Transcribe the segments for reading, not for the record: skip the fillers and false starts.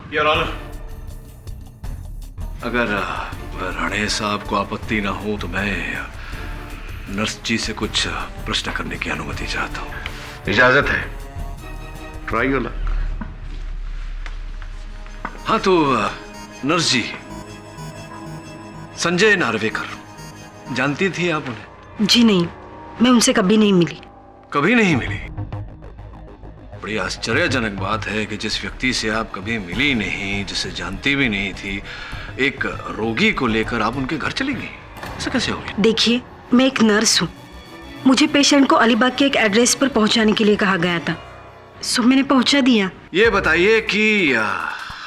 Your honour, अगर राणे साहब को आपत्ति ना हो तो मैं नर्स जी से कुछ प्रश्न करने की अनुमति चाहता हूँ। इजाजत है, ट्राई योर लक। हाँ तो नर्स जी, संजय नार्वेकर जानती थी आप उन्हें? जी नहीं, मैं उनसे कभी नहीं मिली। कभी नहीं मिली? बड़ी आश्चर्यजनक बात है कि जिस व्यक्ति से आप कभी मिली नहीं, जिसे जानती भी नहीं थी, एक रोगी को लेकर आप उनके घर चली गई। ऐसा कैसे हो गया? देखिए, मैं एक नर्स हूँ। मुझे पेशेंट को अलीबाग के एक एड्रेस पर पहुंचाने के लिए कहा गया था, सो मैंने पहुंचा दिया। ये बताइए कि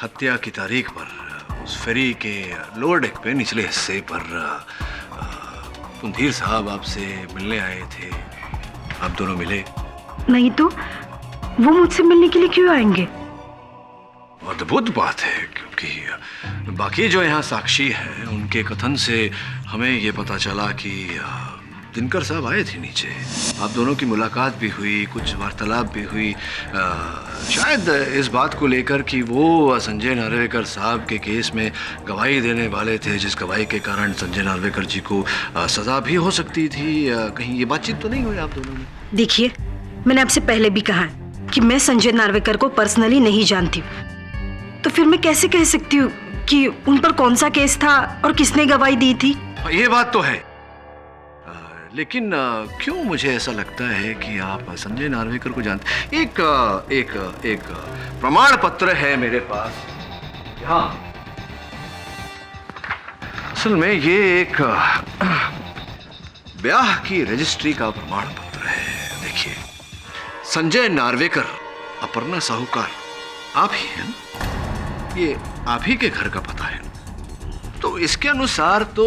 हत्या की तारीख पर उस फेरी के लोअर डेक पे निचले हिस्से पर कुंधीर साहब आपसे मिलने आए थे, आप दोनों मिले? नहीं तो वो मुझसे मिलने के लिए क्यों आएंगे? अद्भुत बात है, क्योंकि बाकी जो यहाँ साक्षी हैं उनके कथन से हमें ये पता चला कि दिनकर साहब आए थे नीचे, आप दोनों की मुलाकात भी हुई, कुछ वार्तालाप भी हुई, शायद इस बात को लेकर कि वो संजय नार्वेकर साहब के केस में गवाही देने वाले थे, जिस गवाही के कारण संजय नार्वेकर जी को सज़ा भी हो सकती थी। कहीं ये बातचीत तो नहीं हुई आप दोनों में? देखिए, मैंने आपसे पहले भी कहा है कि मैं संजय नार्वेकर को पर्सनली नहीं जानती हूँ, तो फिर मैं कैसे कह सकती हूँ कि उन पर कौन सा केस था और किसने गवाही दी थी? ये बात तो है, लेकिन क्यों मुझे ऐसा लगता है कि आप संजय नार्वेकर को जानते? एक प्रमाण पत्र है मेरे पास। हाँ, असल में ये एक ब्याह की रजिस्ट्री का प्रमाण पत्र है। देखिए, संजय नार्वेकर, अपर्णा साहूकार आप ही हैं ना? ये आप ही के घर का पता है, तो इसके अनुसार तो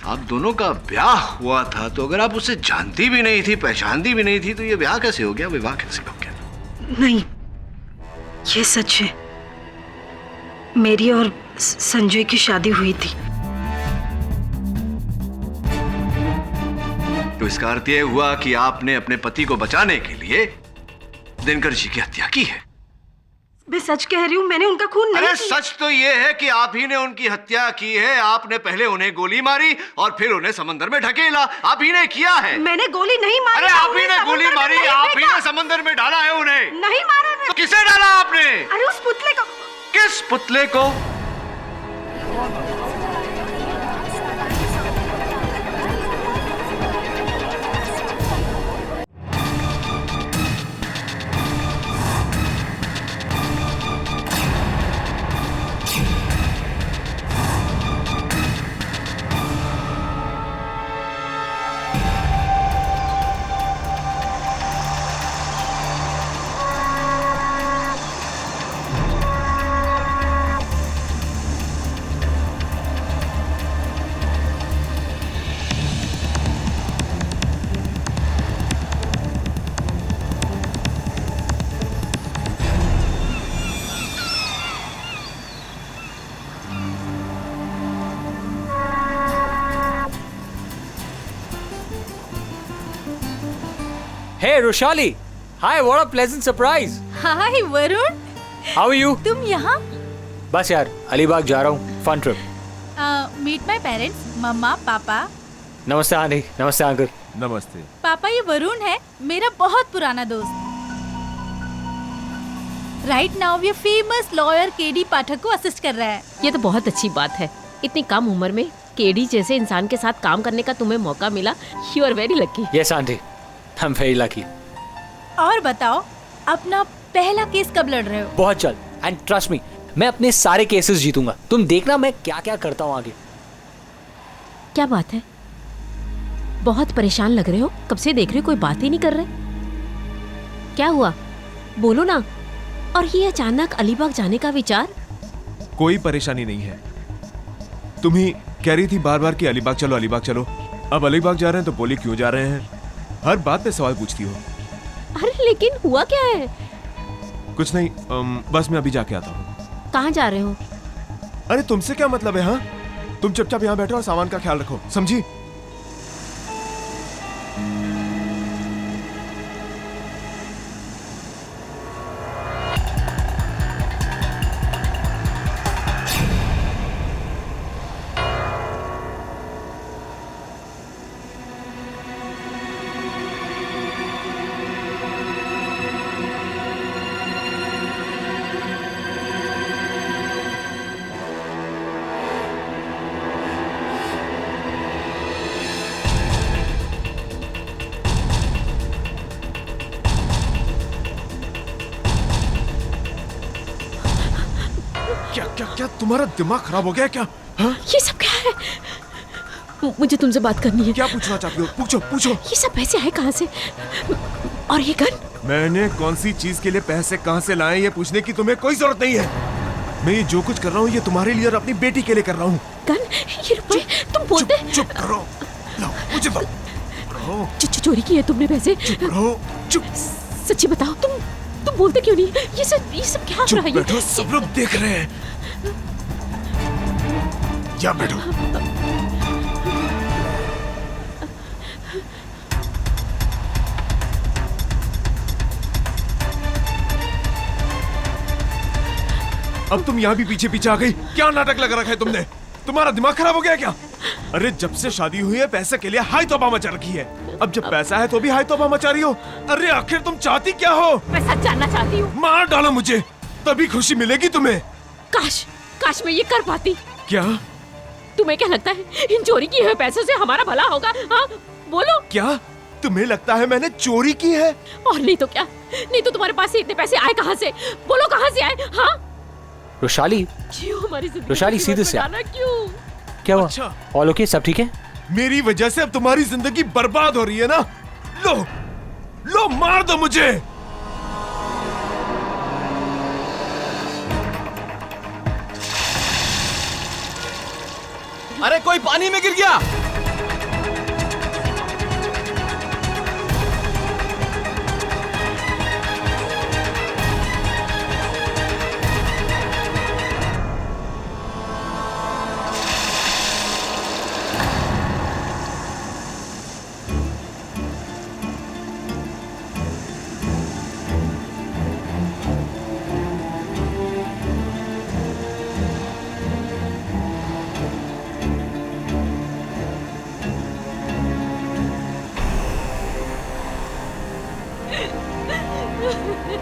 आप दोनों का ब्याह हुआ था। तो अगर आप उसे जानती भी नहीं थी, पहचानती भी नहीं थी, तो ये ब्याह कैसे हो गया, विवाह कैसे हो गया? नहीं, ये सच है, मेरी और संजय की शादी हुई थी। तो इसका अर्थ यह हुआ कि आपने अपने पति को बचाने के लिए दिनकर जी की हत्या की है। मैं सच कह रही हूँ, मैंने उनका खून नहीं अरे किया। सच तो ये है कि आप ही ने उनकी हत्या की है। आपने पहले उन्हें गोली मारी और फिर उन्हें समंदर में ढकेला, आप ही ने किया है। मैंने गोली नहीं मारी। अरे आप ही ने गोली मारी, आप ही ने समंदर में डाला है उन्हें। नहीं मारा मैं। तो किसे डाला आपने? अरे उस पुतले को। किस पुतले को? Hey Roshali, hi, what a pleasant surprise. Hi Varun, How are you? तुम यहाँ? बस यार, अलीबाग जा रहा हूँ, fun trip. Meet my parents, मम्मा पापा। नमस्ते आंटी, नमस्ते अंकल। नमस्ते। पापा, ये वरुण है, मेरा बहुत पुराना दोस्त। राइट नाउ ये फेमस लॉयर केडी पाठक को असिस्ट कर रहा है। ये तो बहुत अच्छी बात है, इतनी कम उम्र में केडी जैसे इंसान के साथ काम करने का तुम्हें मौका मिला। You are very lucky. Yes aunty, I am very lucky. और बताओ, अपना पहला केस कब लड़ रहे हो? बहुत जल्द, एंड ट्रस्ट मी, मैं अपने सारे केसेस जीतूंगा। तुम देखना मैं क्या क्या करता हूँ आगे। क्या बात है, बहुत परेशान लग रहे हो, कब से देख रहे हो, कोई बात ही नहीं कर रहे। क्या हुआ, बोलो ना। और ये अचानक अलीबाग जाने का विचार? कोई परेशानी नहीं है। तुम ही कह रही थी बार बार कि अलीबाग चलो, अलीबाग चलो। अब अलीबाग जा रहे हैं तो बोली क्यों जा रहे हैं? हर बात पे सवाल पूछती हो। अरे लेकिन हुआ क्या है? कुछ नहीं, बस मैं अभी जाके आता हूँ। कहाँ जा रहे हो? अरे तुमसे क्या मतलब है? हाँ, तुम चुपचाप यहाँ बैठो और सामान का ख्याल रखो, समझी? क्या क्या क्या तुम्हारा दिमाग खराब हो गया क्या? हाँ? ये सब क्या है? मुझे तुमसे बात करनी है। क्या पूछना चाहती हो? पूछो पूछो। ये सब पैसे आए कहाँ से? और ये गन? मैंने कौन सी चीज के लिए पैसे कहाँ से लाए ये पूछने की तुम्हें कोई जरूरत नहीं है। मैं ये जो कुछ कर रहा हूँ ये तुम्हारे लिए और अपनी बेटी के लिए कर रहा हूँ। गन? ये रुपए तुम बोलते? चुप करो, लो मुझे दो। चोरी की है तुमने पैसे? चुप रहो, चुप। सच्ची बताओ, तुम बोलते क्यों नहीं? ये सब क्या हो रहा है? बैठो, सब लोग देख रहे हैं। या बैठो। अब तुम यहाँ भी पीछे पीछे आ गई। क्या नाटक लगा रखा है तुमने? तुम्हारा दिमाग खराब हो गया क्या? अरे जब से शादी हुई है पैसे के लिए हाय तौबा मचा रखी है। अब जब पैसा है तो भी हाय तौबा मचा रही हो। अरे आखिर तुम चाहती क्या हो? मैं सच जानना चाहती हूँ। मार डालो मुझे, तभी खुशी मिलेगी तुम्हें। काश मैं ये कर पाती। क्या? तुम्हें क्या लगता है इन चोरी किए हुए पैसों से हमारा भला होगा? हाँ बोलो। क्या तुम्हें लगता है मैंने चोरी की है? और नहीं तो क्या? नहीं तो तुम्हारे पास से इतने पैसे आए कहाँ से? बोलो कहाँ से आए? हाँ रोशाली, क्यों हमारी जिंदगी रोशाली सीधे से क्यों? क्या हुआ? अच्छा। ऑल ओके, सब ठीक है? मेरी वजह से अब तुम्हारी जिंदगी बर्बाद हो रही है ना? लो लो मार दो मुझे। अरे कोई पानी में गिर गया।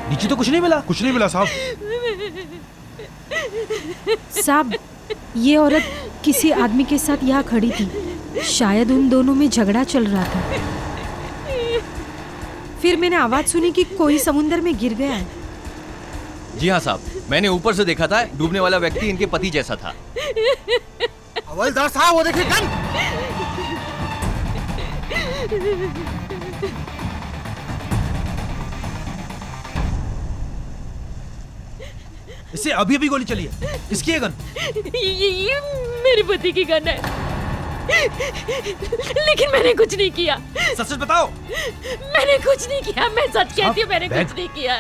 नीचे तो कुछ नहीं मिला। कुछ नहीं मिला साहब। साहब, ये औरत किसी आदमी के साथ यहाँ खड़ी थी। शायद उन दोनों में झगड़ा चल रहा था। फिर मैंने आवाज सुनी कि कोई समुंदर में गिर गया है। जी हाँ साहब, मैंने ऊपर से देखा था। डूबने वाला व्यक्ति इनके पति जैसा था। हवलदार साहब वो देखिए गन। इससे अभी अभी गोली चली है। इसकी है गन। ये मेरे पति की गन है। लेकिन मैंने कुछ नहीं किया। सच सच बताओ। मैंने कुछ नहीं किया। मैं सच कहती हूँ, मैंने कुछ नहीं किया।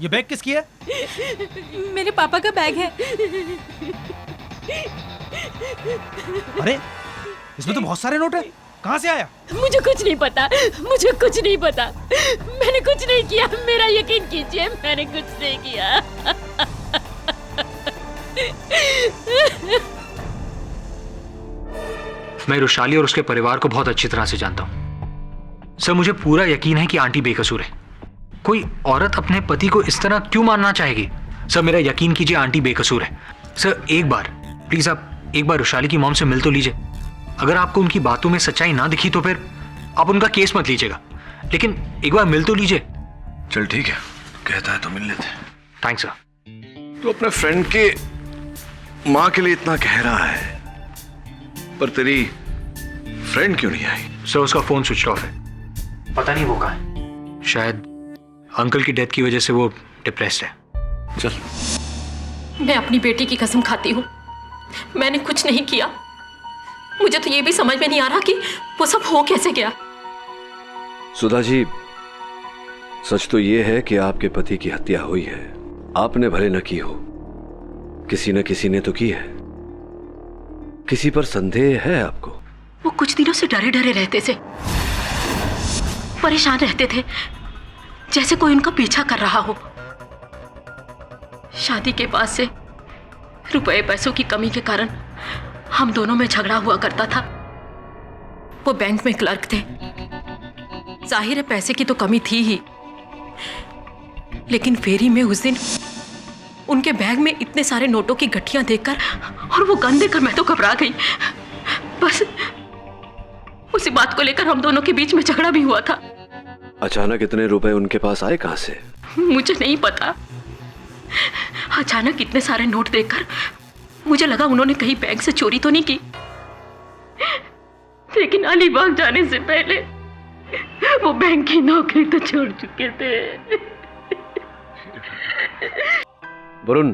ये बैग किसकी है? मेरे पापा का बैग है। अरे इसमें तो बहुत सारे नोट है। कहाँ से आया? मुझे कुछ नहीं पता। मुझे कुछ नहीं पता। मैंने कुछ नहीं किया। मेरा यकीन कीजिए, मैंने कुछ नहीं किया। मैं रोशाली और उसके परिवार को बहुत अच्छी तरह से जानता हूँ। सर, मुझे पूरा यकीन है कि आंटी बेकसूर है। कोई औरत अपने पति को इस तरह क्यों मारना चाहेगी? सर, मेरा यकीन कीजिए, आंटी बेकसूर है। सर, एक बार प्लीज आप एक बार रोशाली की मॉम से मिल तो लीजिए। अगर आपको उनकी बातों में सच्चाई ना दिखी तो फिर आप उनका केस मत लीजिएगा, लेकिन एक बार मिल तो लीजिए। चल ठीक है, कहता है तो मिल लेते हैं। Thanks sir. तो अपने फ्रेंड के माँ के लिए इतना कह रहा है, पर तेरी फ्रेंड क्यों नहीं आई? सर, उसका फोन स्विच ऑफ है। पता नहीं वो कहाँ है। शायद अंकल की डेथ की वजह से वो डिप्रेस्ड है। चल। मैं अपनी बेटी की कसम खाती हूँ, मैंने कुछ नहीं किया। मुझे तो ये भी समझ में नहीं आ रहा कि वो सब हो कैसे गया। सुधा जी, सच तो ये है कि आपके पति की हत्या हुई है। आपने भले न की हो, किसी न किसी ने तो की है। किसी पर संदेह है आपको? वो कुछ दिनों से डरे डरे रहते थे, परेशान रहते थे, जैसे कोई उनका पीछा कर रहा हो। शादी के बाद से रुपए पैसों की कमी के कारण हम दोनों में झगड़ा हुआ करता था। वो बैंक में क्लर्क थे। जाहिर है पैसे की तो कमी थी ही, लेकिन फेरी में उस दिन उनके बैग में इतने सारे नोटों की गठियां देखकर और वो गन देखकर मैं तो घबरा गई। बस उसी बात को लेकर हम दोनों के बीच में झगड़ा भी हुआ था। अचानक इतने रुपए उनके पास आए कहां से? मुझे नहीं पता। अचानक इतने सारे नोट देखकर मुझे लगा उन्होंने कहीं बैंक से चोरी तो नहीं की, लेकिन अलीबाग जाने से पहले वो बैंक की नौकरी तो छोड़ चुके थे। वरुण,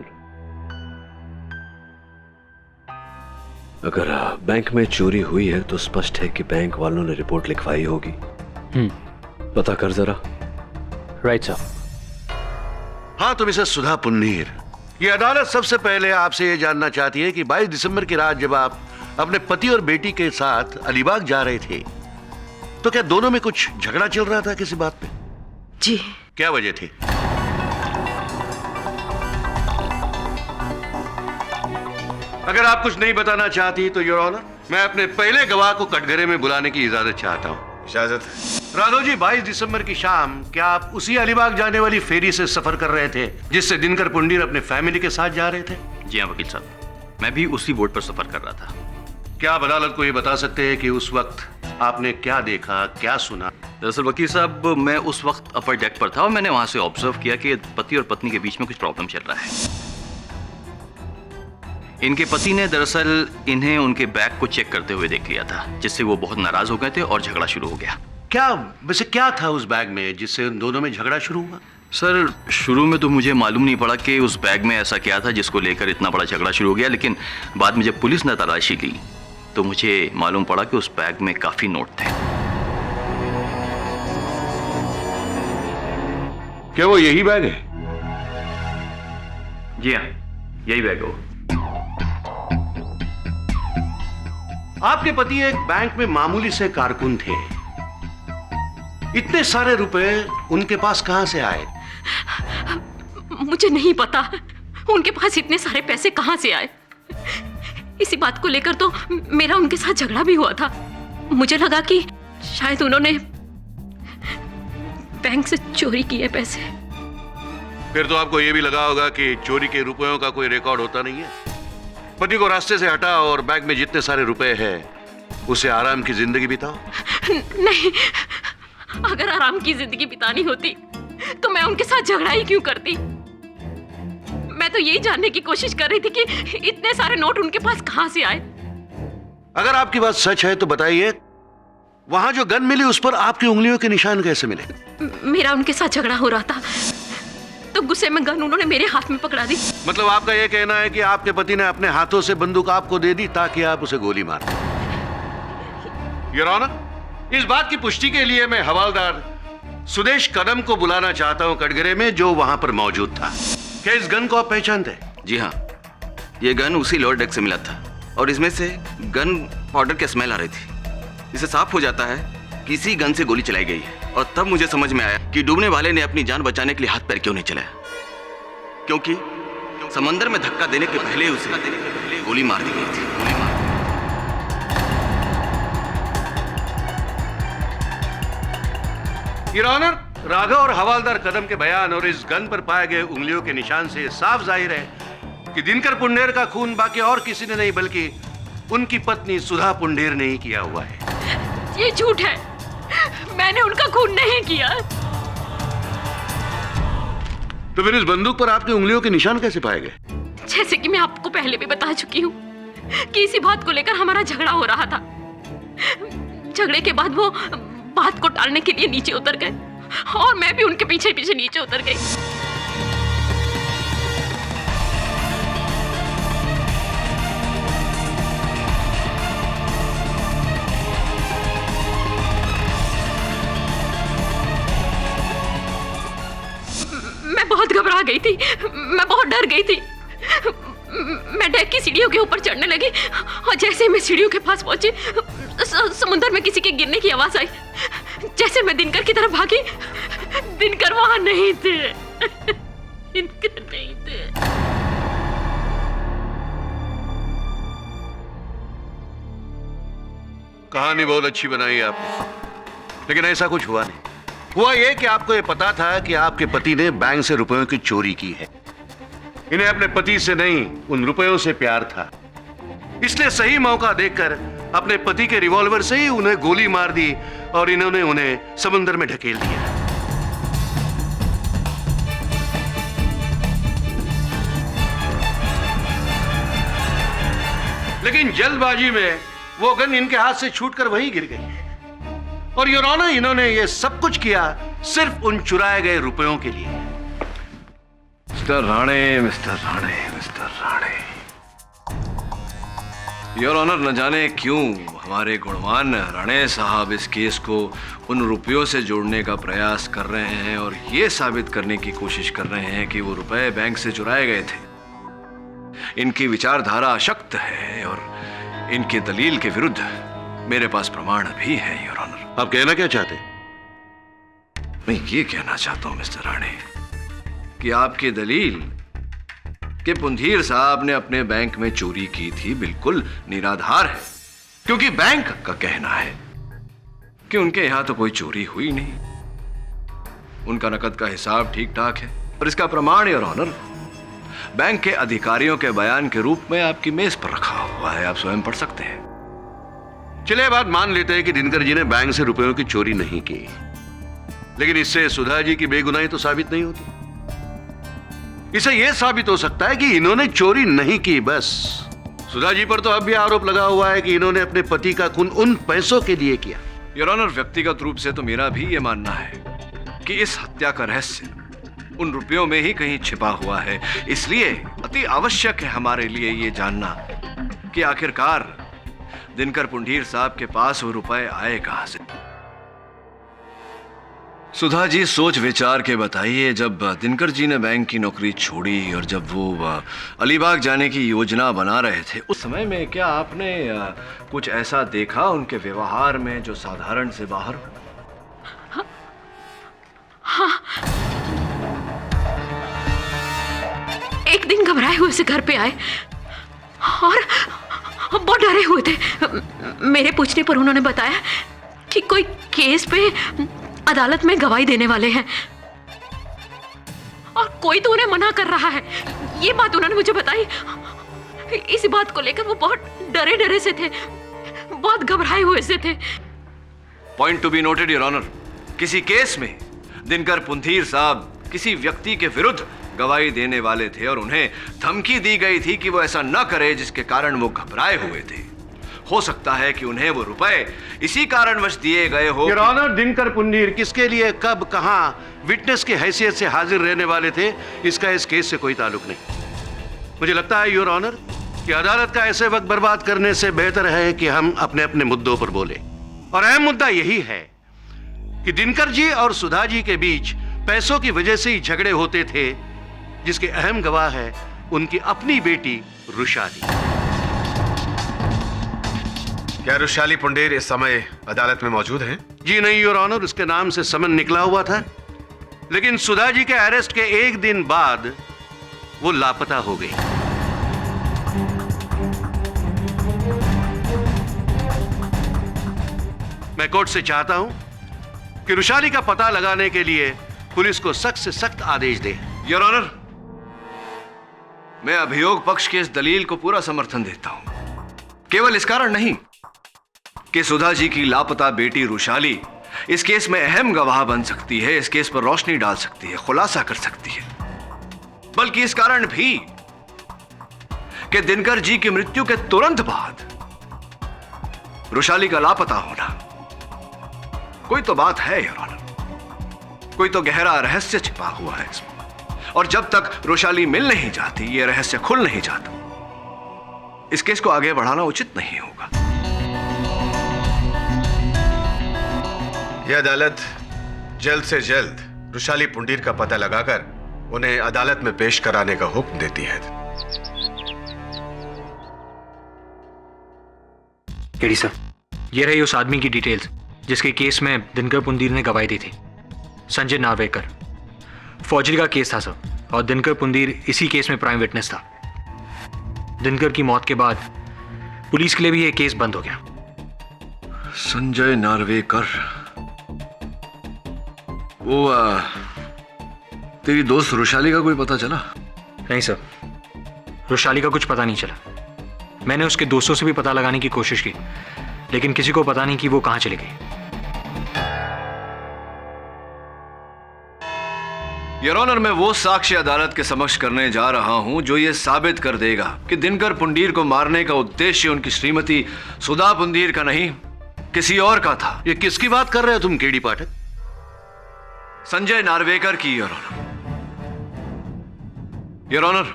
अगर बैंक में चोरी हुई है तो स्पष्ट है कि बैंक वालों ने रिपोर्ट लिखवाई होगी। पता कर जरा। राइट साहब। हाँ, तुम इसे सुधा पुन्नीर, ये अदालत सबसे पहले आपसे ये जानना चाहती है कि 22 दिसंबर की रात जब आप अपने पति और बेटी के साथ अलीबाग जा रहे थे तो क्या दोनों में कुछ झगड़ा चल रहा था किसी बात पे? जी। क्या वजह थी? अगर आप कुछ नहीं बताना चाहती तो योर ऑनर, मैं अपने पहले गवाह को कटघरे में बुलाने की इजाजत चाहता हूँ। इजाजत। राघव जी, 22 दिसंबर की शाम क्या आप उसी अलीबाग जाने वाली फेरी से सफर कर रहे थे जिससे दिनकर पुंडीर अपने फैमिली के साथ जा रहे थे? जी हाँ वकील साहब, मैं भी उसी बोट पर सफर कर रहा था। क्या आप अदालत को ये बता सकते हैं कि उस वक्त आपने क्या देखा, क्या सुना? दरअसल वकील साहब, मैं उस वक्त अपर डेक पर था और मैंने वहां से ऑब्जर्व किया कि पति और पत्नी के बीच में कुछ प्रॉब्लम चल रहा है। इनके पति ने दरअसल इन्हें उनके बैग को चेक करते हुए देख लिया था, जिससे वो बहुत नाराज हो गए थे और झगड़ा शुरू हो गया। क्या वैसे क्या था उस बैग में जिससे उन दोनों में झगड़ा शुरू हुआ? सर, शुरू में तो मुझे मालूम नहीं पड़ा कि उस बैग में ऐसा क्या था जिसको लेकर इतना बड़ा झगड़ा शुरू हो गया, लेकिन बाद में जब पुलिस ने तलाशी ली तो मुझे मालूम पड़ा कि उस बैग में काफी नोट थे। क्या वो यही बैग है? जी हाँ, यही बैग है। आपके पति एक बैंक में मामूली से कारकुन थे, इतने सारे रुपए उनके पास कहां से आए? मुझे नहीं पता उनके पास इतने सारे पैसे कहां से आए। इसी बात को लेकर तो मेरा उनके साथ झगड़ा भी हुआ था। मुझे लगा कि शायद उन्होंने बैंक से चोरी किए पैसे। फिर तो आपको यह भी लगा होगा कि चोरी के रुपयों का कोई रिकॉर्ड होता नहीं है। पति को रास्ते से हटाओ और बैग में जितने सारे रुपए हैं उसे आराम की जिंदगी बिताओ। नहीं, अगर आराम की जिंदगी बितानी होती तो मैं उनके साथ झगड़ा ही क्यों करती। मैं तो यही जानने की कोशिश कर रही थी कि इतने सारे नोट उनके पास कहां से आए। अगर आपकी बात सच है तो बताइए, वहां जो गन मिली उस पर आपकी उंगलियों के निशान कैसे मिले? मेरा उनके साथ झगड़ा हो रहा था तो गुस्से में गन उन्होंने मेरे हाथ में पकड़ा दी। मतलब आपका यह कहना है कि आपके पति ने अपने हाथों से बंदूक आपको दे दी ताकि आप उसे गोली मार दें। योर ऑनर, इस बात की पुष्टि के लिए मैं हवालदार सुदेश कदम को बुलाना चाहता हूं कटघरे में, जो वहां पर मौजूद था। क्या इस गन को आप पहचानते हैं? जी हाँ, ये गन उसी लोअर डेक से मिला था और इसमें से गन पाउडर की स्मेल आ रही थी। इससे साफ हो जाता है कि इसी गन से गोली चलाई गई है। और तब मुझे समझ में आया कि डूबने वाले ने अपनी जान बचाने के लिए हाथ पैर क्यों नहीं चलाया, क्योंकि समंदर में धक्का देने के पहले उसे गोली मार दी गई थी। योर ऑनर, राघव और हवालदार कदम के बयान और इस गन पर पाए गए उंगलियों के निशान से साफ जाहिर है कि दिनकर पुंडेर का खून बाकी और किसी ने नहीं बल्कि उनकी पत्नी सुधा पुंडेर ने ही किया हुआ है। ये झूठ है, मैंने उनका खून नहीं किया। तो फिर इस बंदूक पर आपकी उंगलियों के निशान कैसे पाए गए? जैसे कि मैं आपको पहले भी बता चुकी हूँ कि इसी बात को लेकर हमारा झगड़ा हो रहा था। झगड़े के बाद वो बात को टालने के लिए नीचे उतर गए और मैं भी उनके पीछे पीछे नीचे उतर गई। मैं बहुत घबरा गई थी, मैं बहुत डर गई थी। मैं डेक की सीढ़ियों के ऊपर चढ़ने लगी और जैसे ही मैं सीढ़ियों के पास पहुंची समुद्र में किसी के गिरने की आवाज आई। जैसे मैं दिनकर की तरफ भागी, दिनकर वहां नहीं थे। दिनकर नहीं थे। कहानी बहुत अच्छी बनाई आपने, लेकिन ऐसा कुछ हुआ नहीं। हुआ ये कि आपको ये पता था कि आपके पति ने बैंक से रुपयों की चोरी की है। इन्हें अपने पति से नहीं, उन रुपयों से प्यार था, इसलिए सही मौका देखकर अपने पति के रिवॉल्वर से ही उन्हें गोली मार दी और इन्होंने उन्हें समुद्र में ढकेल दिया। लेकिन जल्दबाजी में वो गन इनके हाथ से छूटकर वहीं गिर गई। और योर ऑनर, इन्होंने ये सब कुछ किया सिर्फ उन चुराए गए रुपयों के लिए। Mister Rane, mister Rane, mister Rane, your honour, न जाने क्यों हमारे गुणवान राणे साहब इस केस को उन रुपयों से जोड़ने का प्रयास कर रहे हैं और ये साबित करने की कोशिश कर रहे हैं कि वो रुपए बैंक से चुराए गए थे। इनकी विचारधारा अशक्त है और इनकी दलील के विरुद्ध मेरे पास प्रमाण भी है योर ऑनर। आप कहना क्या चाहते हैं? मैं ये कहना चाहता हूं मिस्टर राणे कि आपकी दलील कि पुंधीर साहब ने अपने बैंक में चोरी की थी बिल्कुल निराधार है, क्योंकि बैंक का कहना है कि उनके यहां तो कोई चोरी हुई नहीं, उनका नकद का हिसाब ठीक ठाक है। और इसका प्रमाण योर ऑनर बैंक के अधिकारियों के बयान के रूप में आपकी मेज पर रखा हुआ है, आप स्वयं पढ़ सकते हैं। चलिए बात मान लेते हैं कि दिनकर जी ने बैंक से रुपयों की चोरी नहीं की, लेकिन इससे सुधा जी की बेगुनाही तो साबित नहीं होती। इसे यह साबित हो सकता है कि इन्होंने चोरी नहीं की, बस। सुधा जी पर तो अब भी आरोप लगा हुआ है कि इन्होंने अपने पति का खून उन पैसों के लिए किया। योर ऑनर, व्यक्तिगत रूप से तो मेरा भी यह मानना है कि इस हत्या का रहस्य उन रुपयों में ही कहीं छिपा हुआ है। इसलिए अति आवश्यक है हमारे लिए ये जानना कि आखिरकार दिनकर पुंडीर साहब के पास वो रुपए आए कहां से। सुधा जी, सोच विचार के बताइए, जब दिनकर जी ने बैंक की नौकरी छोड़ी और जब वो अलीबाग जाने की योजना बना रहे थे, उस समय में क्या आपने कुछ ऐसा देखा उनके व्यवहार में जो साधारण से बाहर हो? हाँ। एक दिन घबराए हुए से घर पे आए और बहुत डरे हुए थे। मेरे पूछने पर उन्होंने बताया कि कोई केस पे अदालत में गवाही देने वाले हैं और कोई तो उन्हें मना कर रहा है। ये बात उन्होंने मुझे बताई। इस बात को लेकर वो बहुत डरे डरे से थे, बहुत घबराए हुए से थे। Point to be noted your honour, किसी केस में दिनकर पुंधीर साहब किसी व्यक्ति के विरुद्ध गवाही देने वाले थे और उन्हें धमकी दी गई थी कि वो ऐसा न करे जिसके कारण वो घबराए हुए थे। हो सकता है कि उन्हें वो रुपए इसी कारणवश दिए गए हो। योर ऑनर, दिनकर पुंडीर किसके लिए, कब, कहां विटनेस की हैसियत से हाजिर रहने वाले थे, इसका इस केस से कोई ताल्लुक नहीं। मुझे लगता है योर ऑनर कि अदालत का ऐसे वक्त बर्बाद करने से बेहतर है कि हम अपने अपने मुद्दों पर बोले। और अहम मुद्दा यही है कि दिनकर जी और सुधा जी के बीच पैसों की वजह से ही झगड़े होते थे, जिसके अहम गवाह है उनकी अपनी बेटी रुशाली। क्या रुशाली पुंडेर इस समय अदालत में मौजूद है? जी नहीं योर ऑनर, उसके नाम से समन निकला हुआ था, लेकिन सुधा जी के अरेस्ट के एक दिन बाद वो लापता हो गई। मैं कोर्ट से चाहता हूं कि रुशाली का पता लगाने के लिए पुलिस को सख्त से सख्त आदेश दे। योर ऑनर, मैं अभियोग पक्ष की इस दलील को पूरा समर्थन देता हूं, केवल इस कारण नहीं कि सुधा जी की लापता बेटी रुशाली इस केस में अहम गवाह बन सकती है, इस केस पर रोशनी डाल सकती है, खुलासा कर सकती है, बल्कि इस कारण भी कि दिनकर जी की मृत्यु के तुरंत बाद रुशाली का लापता होना कोई तो बात है योर ऑनर, कोई तो गहरा रहस्य छिपा हुआ है इसमें। और जब तक रुशाली मिल नहीं जाती, यह रहस्य खुल नहीं जाता, इस केस को आगे बढ़ाना उचित नहीं होगा। यह अदालत जल्द से जल्द रुशाली पुंडीर का पता लगाकर उन्हें अदालत में पेश कराने का हुक्म देती है। केडी सर, ये रही उस आदमी की डिटेल्स जिसके केस में दिनकर पुंडीर ने गवाही दी थी। संजय नार्वेकर। फौजरी का केस था सर, और दिनकर पुंडीर इसी केस में प्राइम विटनेस था। दिनकर की मौत के बाद पुलिस के लिए भी यह केस बंद हो गया। संजय नार्वेकर, वो तेरी दोस्त रुशाली का कोई पता चला? नहीं सर, रुशाली का कुछ पता नहीं चला। मैंने उसके दोस्तों से भी पता लगाने की कोशिश की, लेकिन किसी को पता नहीं कि वो कहां चली गई। योर ऑनर, मैं वो साक्ष्य अदालत के समक्ष करने जा रहा हूं जो ये साबित कर देगा कि दिनकर पुंडीर को मारने का उद्देश्य उनकी श्रीमती सुधा पुंडीर का नहीं, किसी और का था। ये किसकी बात कर रहे हो तुम केडी पाठक? संजय नार्वेकर की, your honour. Your honour,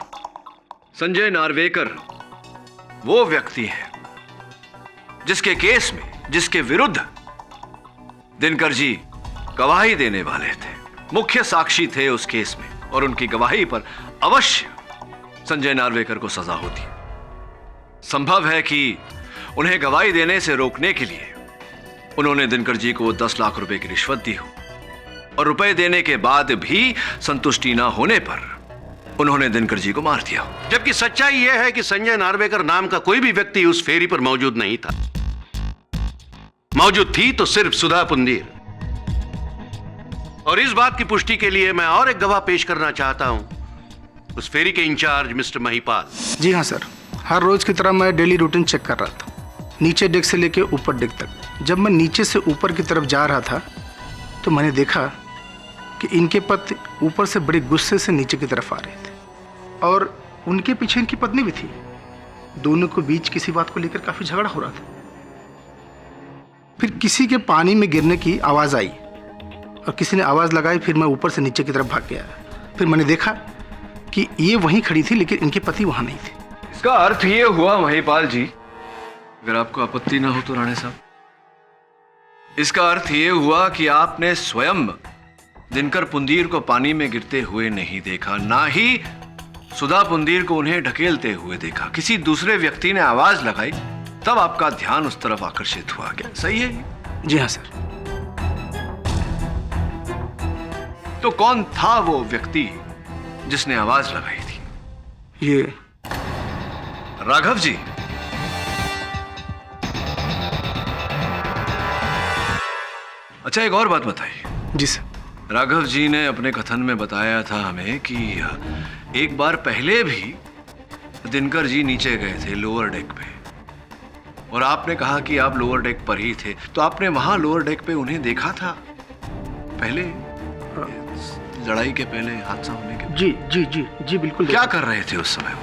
Sanjay Narvekar वो व्यक्ति है जिसके केस में, जिसके विरुद्ध दिनकर जी गवाही देने वाले थे, मुख्य साक्षी थे उस केस में, और उनकी गवाही पर अवश्य संजय नार्वेकर को सजा होती। संभव है कि उन्हें गवाही देने से रोकने के लिए उन्होंने दिनकर जी को 10 लाख रुपए की रिश्वत दी हो, और रुपए देने के बाद भी संतुष्टि न होने पर उन्होंने दिनकर जी को मार दिया हो। जबकि सच्चाई यह है कि संजय नार्वेकर नाम का कोई भी व्यक्ति उस फेरी पर मौजूद नहीं था। मौजूद थी तो सिर्फ सुधा पुंडीर। और इस बात की पुष्टि के लिए मैं और एक गवाह पेश करना चाहता हूं, उस फेरी के इंचार्ज मिस्टर महिपाल। जी हाँ सर, हर रोज की तरह मैं डेली रूटीन चेक कर रहा था, नीचे डेक से लेके ऊपर डेक तक। जब मैं नीचे से ऊपर की तरफ जा रहा था तो मैंने देखा कि इनके पति ऊपर से बड़े गुस्से से नीचे की तरफ आ रहे थे, और उनके पीछे इनकी पत्नी भी थी। दोनों के बीच किसी बात को लेकर काफी झगड़ा हो रहा था। फिर किसी के पानी में गिरने की आवाज आई और किसी ने आवाज लगाई। फिर मैं ऊपर से नीचे की तरफ भाग गया। फिर मैंने देखा कि ये वहीं खड़ी थी, लेकिन इनके पति वहां नहीं थे। इसका अर्थ ये हुआ महिपाल जी, अगर आपको आपत्ति ना हो तो राणे साहब, इसका अर्थ ये हुआ कि आपने स्वयं दिनकर पुंडीर को पानी में गिरते हुए नहीं देखा, ना ही सुधा पुंडीर को उन्हें ढकेलते हुए देखा। किसी दूसरे व्यक्ति ने आवाज लगाई, तब आपका ध्यान उस तरफ आकर्षित हुआ। क्या सही है? जी हाँ सर। तो कौन था वो व्यक्ति जिसने आवाज लगाई थी? ये राघव जी। अच्छा, एक और बात बताइए। जी सर। राघव जी ने अपने कथन में बताया था हमें कि एक बार पहले भी दिनकर जी नीचे गए थे लोअर डेक पे, और आपने कहा कि आप लोअर डेक पर ही थे, तो आपने वहां लोअर डेक पे उन्हें देखा था पहले, लड़ाई के पहले, हादसा होने के? जी जी जी जी बिल्कुल। क्या कर रहे थे उस समय?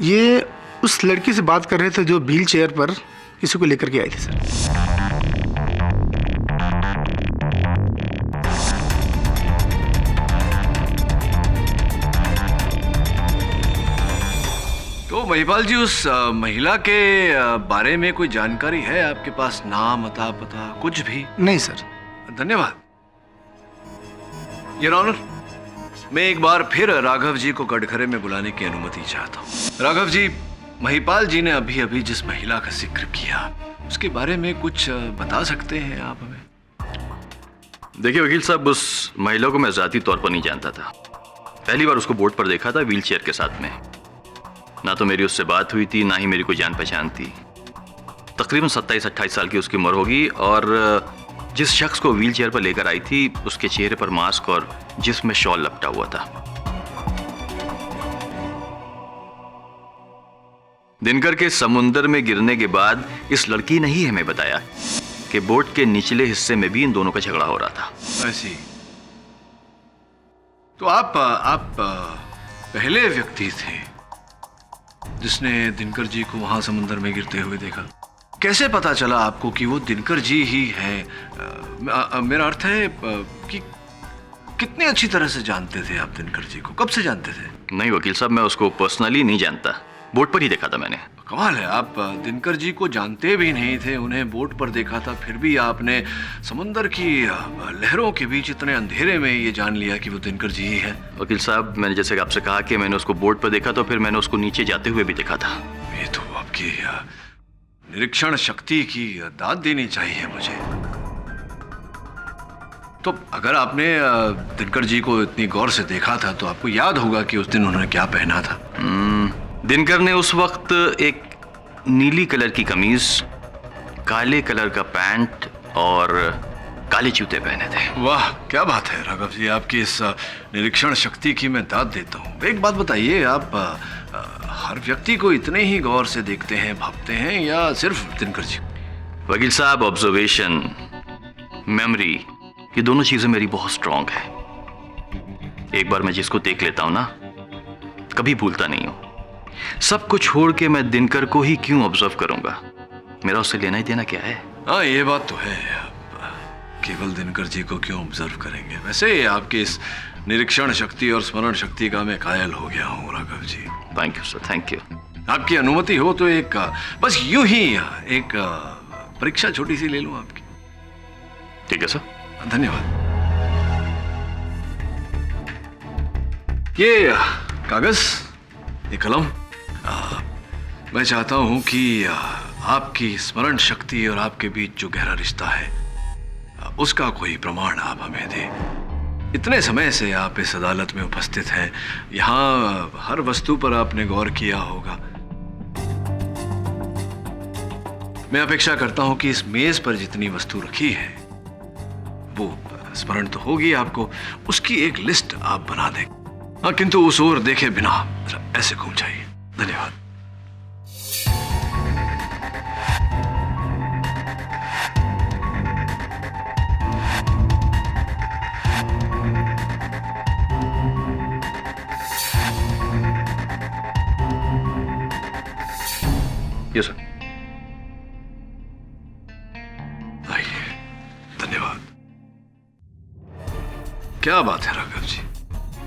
ये उस लड़की से बात कर रहे थे जो व्हील चेयर पर किसी को लेकर के आई थी सर। तो महिपाल जी, उस महिला के बारे में कोई जानकारी है आपके पास? नाम, अता, पता, कुछ भी? नहीं सर। धन्यवाद। योर ऑनर, मैं एक बार फिर राघव जी को कटघरे में बुलाने की अनुमति चाहता हूँ। राघव जी, महिपाल जी ने अभी अभी जिस महिला का जिक्र किया, उसके बारे में कुछ बता सकते हैं आप हमें? देखिए वकील साहब, उस महिला को मैं ज़ाती तौर पर नहीं जानता था। पहली बार उसको बोर्ड पर देखा था व्हील चेयर के साथ में। ना तो मेरी उससे बात हुई थी, ना ही मेरी कोई जान पहचान थी। तकरीबन 27-28 साल की उसकी उम्र होगी, और जिस शख्स को व्हील चेयर पर लेकर आई थी उसके चेहरे पर मास्क और जिस्म में शॉल लपटा हुआ था। दिनकर के समुंदर में गिरने के बाद इस लड़की ने ही हमें बताया कि बोट के निचले हिस्से में भी इन दोनों का झगड़ा हो रहा था। ऐसी? तो आप पहले व्यक्ति थे जिसने दिनकर जी को वहां समुद्र में गिरते हुए देखा। कैसे पता चला आपको कि वो दिनकर जी ही हैं? मेरा अर्थ है कि कितनी अच्छी तरह से जानते थे आप दिनकर जी को? कब से जानते थे? नहीं वकील साहब, मैं उसको पर्सनली नहीं जानता, बोट पर ही देखा था मैंने। कमाल है, आप दिनकर जी को जानते भी नहीं थे, उन्हें बोट पर देखा था, फिर भी आपने समुंदर की लहरों के बीच इतने अंधेरे में ये जान लिया कि वो दिनकर जी ही है। वकील साहब, मैंने जैसे आपसे कहा कि मैंने उसको बोट पर देखा, तो फिर मैंने उसको नीचे जाते हुए भी देखा था। ये तो आपकी निरीक्षण शक्ति की दाद देनी चाहिए मुझे। तो अगर आपने दिनकर जी को इतनी गौर से देखा था तो आपको याद होगा कि उस दिन उन्होंने क्या पहना था। दिनकर ने उस वक्त एक नीली कलर की कमीज, काले कलर का पैंट और काले जूते पहने थे। वाह, क्या बात है राघव जी, आपकी इस निरीक्षण शक्ति की मैं दाद देता हूँ। एक बात बताइए, आप हर व्यक्ति को इतने ही गौर से देखते हैं, भापते हैं, या सिर्फ दिनकर जी? वकील साहब, ऑब्जर्वेशन, मेमोरी, ये दोनों चीजें मेरी बहुत स्ट्रांग है। एक बार मैं जिसको देख लेता हूं ना, कभी भूलता नहीं हूं। सब कुछ छोड़ के मैं दिनकर को ही क्यों ऑब्जर्व करूंगा? मेरा उससे लेना ही देना क्या है? हाँ, ये बात तो है। केवल दिनकर जी को क्यों ऑब्जर्व करेंगे? वैसे आपकी इस निरीक्षण शक्ति और स्मरण शक्ति का मैं कायल हो गया हूँ Raghav ji. Thank you sir, thank you. आपकी अनुमति हो तो एक बस यूं ही एक परीक्षा छोटी सी ले लूं आपकी। ठीक है सर। धन्यवाद। ये कागज, ये कलम, मैं चाहता हूं कि आपकी स्मरण शक्ति और आपके बीच जो गहरा रिश्ता है उसका कोई प्रमाण आप हमें दें। इतने समय से आप इस अदालत में उपस्थित हैं, यहाँ हर वस्तु पर आपने गौर किया होगा। मैं अपेक्षा करता हूं कि इस मेज पर जितनी वस्तु रखी है वो स्मरण तो होगी आपको, उसकी एक लिस्ट आप बना दें। हाँ, किंतु उस ओर देखे बिना ऐसे घूम जाइए। धन्यवाद। Yes sir. आइए। धन्यवाद। क्या बात है राघव जी,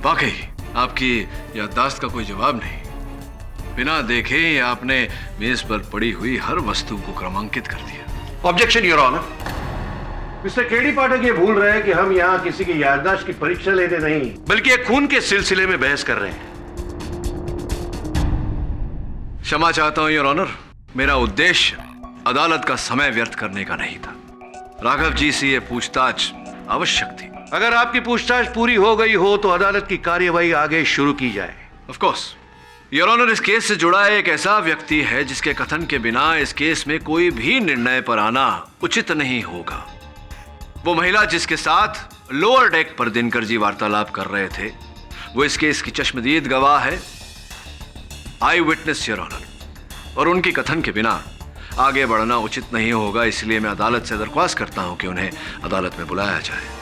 वाकई आपकी याददाश्त का कोई जवाब नहीं। बिना देखे ही आपने मेज पर पड़ी हुई हर वस्तु को क्रमांकित कर दिया। Objection your honour. Mister KD Pathak ये भूल रहे हैं कि हम यहाँ किसी की याददाश्त की परीक्षा लेने नहीं, बल्कि एक खून के सिलसिले में बहस कर रहे हैं। क्षमा चाहता हूं योर ऑनर, मेरा उद्देश्य अदालत का समय व्यर्थ करने का नहीं था। राघव जी से ये पूछताछ आवश्यक थी। अगर आपकी पूछताछ पूरी हो गई हो तो अदालत की कार्यवाही आगे शुरू की जाए। ऑफ कोर्स योर ऑनर, इस केस से जुड़ा एक ऐसा व्यक्ति है जिसके कथन के बिना इस केस में कोई भी निर्णय पर आना उचित नहीं होगा। वो महिला जिसके साथ लोअर डेक पर दिनकर जी वार्तालाप कर रहे थे, वो इस केस की चश्मदीद गवाह है, आई विटनेस योर ऑनर, और उनकी कथन के बिना आगे बढ़ना उचित नहीं होगा। इसलिए मैं अदालत से दरख्वास्त करता हूं कि उन्हें अदालत में बुलाया जाए।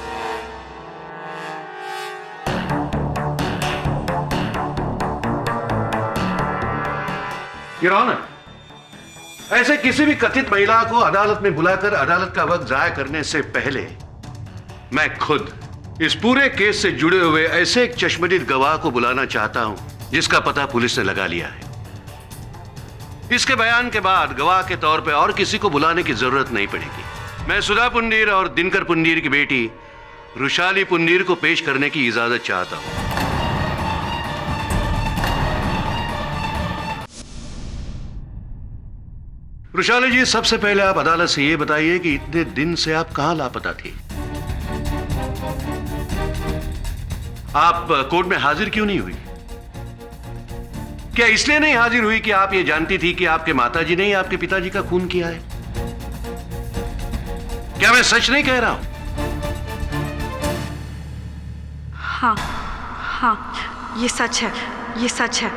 योर ऑनर, ऐसे किसी भी कथित महिला को अदालत में बुलाकर अदालत का वक्त जाया करने से पहले मैं खुद इस पूरे केस से जुड़े हुए ऐसे एक चश्मदीद गवाह को बुलाना चाहता हूं जिसका पता पुलिस ने लगा लिया है। इसके बयान के बाद गवाह के तौर पे और किसी को बुलाने की जरूरत नहीं पड़ेगी। मैं सुधा पुंडीर और दिनकर पुंडीर की बेटी रुशाली पुंडीर को पेश करने की इजाजत चाहता हूं। रुशाली जी, सबसे पहले आप अदालत से यह बताइए कि इतने दिन से आप कहां लापता थी? आप कोर्ट में हाजिर क्यों नहीं हुई? क्या इसलिए नहीं हाजिर हुई कि आप ये जानती थी कि आपके माताजी ने ही आपके पिताजी का खून किया है? क्या मैं सच नहीं कह रहा हूं? हाँ, ये सच है, ये सच है।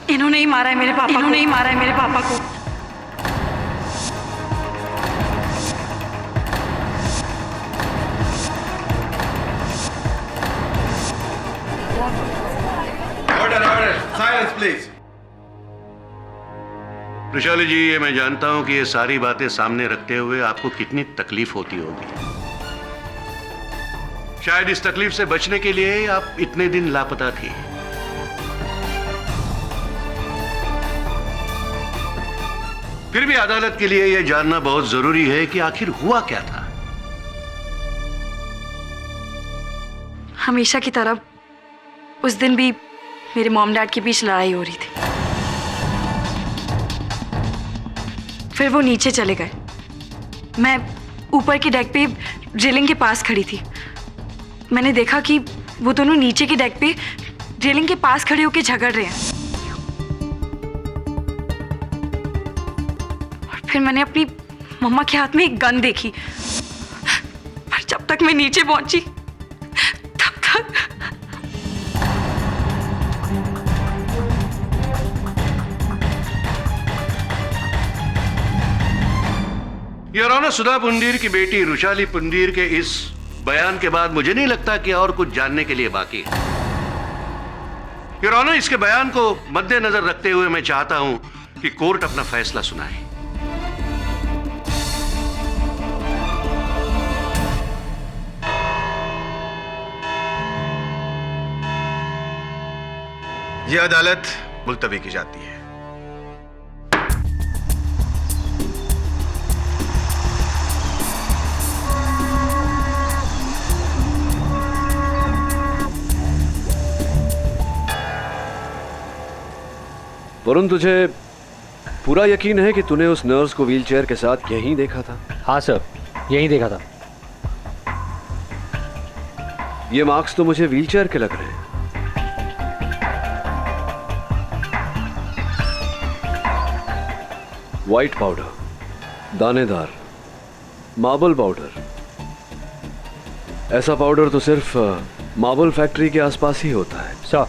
इन्होंने ही मारा है मेरे पापा को। इन्होंने ही मारा है मेरे पापा को। Silence, please. रुशाली जी, ये मैं जानता हूं कि ये सारी बातें सामने रखते हुए आपको कितनी तकलीफ होती होगी। शायद इस तकलीफ से बचने के लिए ही आप इतने दिन लापता थी। फिर भी अदालत के लिए यह जानना बहुत जरूरी है कि आखिर हुआ क्या था। हमेशा की तरह उस दिन भी मेरे मॉम डैड के बीच लड़ाई हो रही थी। फिर वो नीचे चले गए। मैं ऊपर की डेक पे रेलिंग के पास खड़ी थी। मैंने देखा कि वो दोनों नीचे की डेक पे रेलिंग के पास खड़े होकर झगड़ रहे हैं। और फिर मैंने अपनी मम्मा के हाथ में एक गन देखी। पर जब तक मैं नीचे पहुंची तब तक योर ऑनर, सुधा पुंडीर की बेटी रुशाली पुंडीर के इस बयान के बाद मुझे नहीं लगता कि और कुछ जानने के लिए बाकी है। योर ऑनर, इसके बयान को मद्देनजर रखते हुए मैं चाहता हूं कि कोर्ट अपना फैसला सुनाए। यह अदालत मुलतवी की जाती है। वरुण, तुझे पूरा यकीन है कि तूने उस नर्स को व्हीलचेयर के साथ यहीं देखा था? हाँ सर, यहीं देखा था। ये मार्क्स तो मुझे व्हीलचेयर के लग रहे हैं। व्हाइट पाउडर, दानेदार, मार्बल पाउडर। ऐसा पाउडर तो सिर्फ मार्बल फैक्ट्री के आसपास ही होता है। सर,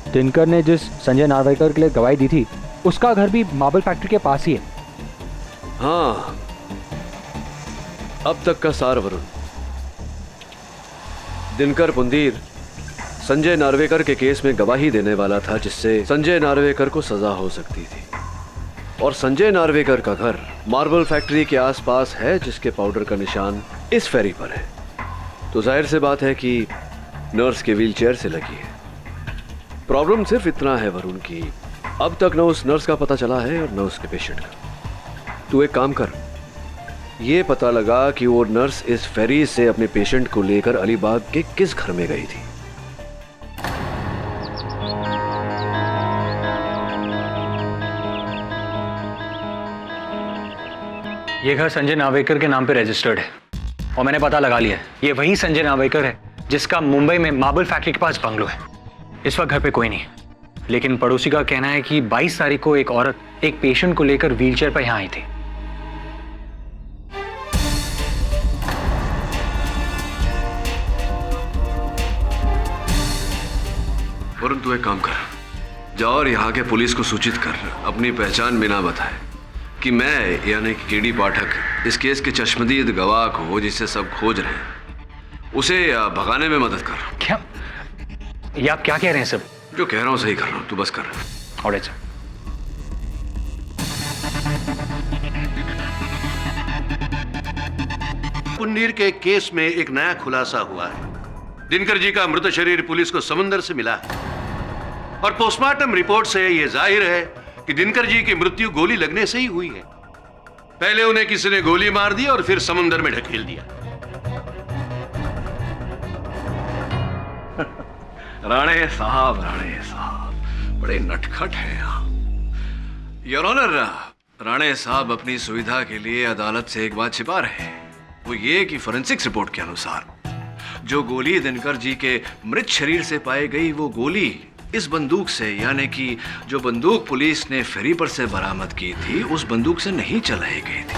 दिनकर ने जिस संजय नार्वेकर के लिए गवाही दी थी उसका घर भी मार्बल फैक्ट्री के पास ही है। हाँ, अब तक का सार वरुण। दिनकर पुंदीर संजय नार्वेकर के केस में गवाही देने वाला था, जिससे संजय नार्वेकर को सजा हो सकती थी। और संजय नार्वेकर का घर मार्बल फैक्ट्री के आसपास है, जिसके पाउडर का निशान इस फेरी पर है। तो जाहिर सी बात है कि नर्स के व्हीलचेयर से लगी है। प्रॉब्लम सिर्फ इतना है वरुण कि अब तक न उस नर्स का पता चला है और न उसके पेशेंट का। तू एक काम कर, ये पता लगा कि वो नर्स इस फेरी से अपने पेशेंट को लेकर अलीबाग के किस घर में गई थी। ये घर संजय नार्वेकर के नाम पे रजिस्टर्ड है और मैंने पता लगा लिया है, ये वही संजय नार्वेकर है जिसका मुंबई में मार्बल फैक्ट्री के पास बंगलो है। इस वक्त घर पे कोई नहीं है, लेकिन पड़ोसी का कहना है कि 22 तारीख को एक औरत एक पेशेंट को लेकर व्हीलचेयर पर यहां आई थी। वरुण, तू एक काम कर, जाओ और यहाँ के पुलिस को सूचित कर, अपनी पहचान बिना बताए, कि मैं यानी कि केडी पाठक इस केस के चश्मदीद गवाह को, जिसे सब खोज रहे हैं, उसे भगाने में मदद कर। क्या ये आप क्या कह रहे हैं सर? जो कह रहा हूं सही कर रहा हूं, तू बस कर। Alright sir. पुंदीर के केस में एक नया खुलासा हुआ है। दिनकर जी का मृत शरीर पुलिस को समुंदर से मिला है और पोस्टमार्टम रिपोर्ट से यह जाहिर है कि दिनकर जी की मृत्यु गोली लगने से ही हुई है। पहले उन्हें किसी ने गोली मार दी और फिर समुंदर में ढकेल दिया। राणे साहब बड़े नटखट हैं यहाँ। योर ऑनर, राणे साहब अपनी सुविधा के लिए अदालत से एक बात छिपा रहे हैं। वो ये कि फोरेंसिक्स रिपोर्ट के अनुसार जो गोली दिनकर जी के मृत शरीर से पाई गई, वो गोली इस बंदूक से, यानी कि जो बंदूक पुलिस ने फेरी पर से बरामद की थी, उस बंदूक से नहीं चलाई गई थी।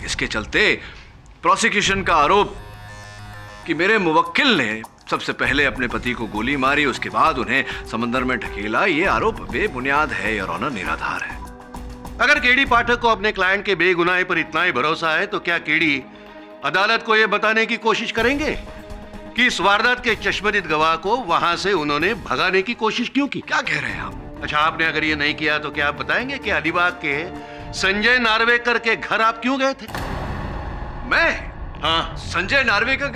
इसके चलते प्रोसिक्यूशन का आरोप कि मेरे मुवक्किल ने सबसे पहले अपने पति को गोली मारी, उसके बाद उन्हें समंदर में ढकेला, ये आरोप बेबुनियाद है योर ऑनर, निराधार है। अगर केडी पाठक को अपने क्लाइंट के बेगुनाही पर इतना ही भरोसा है, तो क्या केडी अदालत को यह बताने की कोशिश करेंगे कि इस वारदात के चश्मदीद गवाह को वहां से उन्होंने भगाने की कोशिश क्यों की? क्या कह रहे हैं आप? अच्छा, आपने अगर ये नहीं किया तो क्या आप बताएंगे कि अलीबाग के संजय नार्वेकर के घर आप क्यों गए थे? मैं? हाँ, संजय नार्वेकर?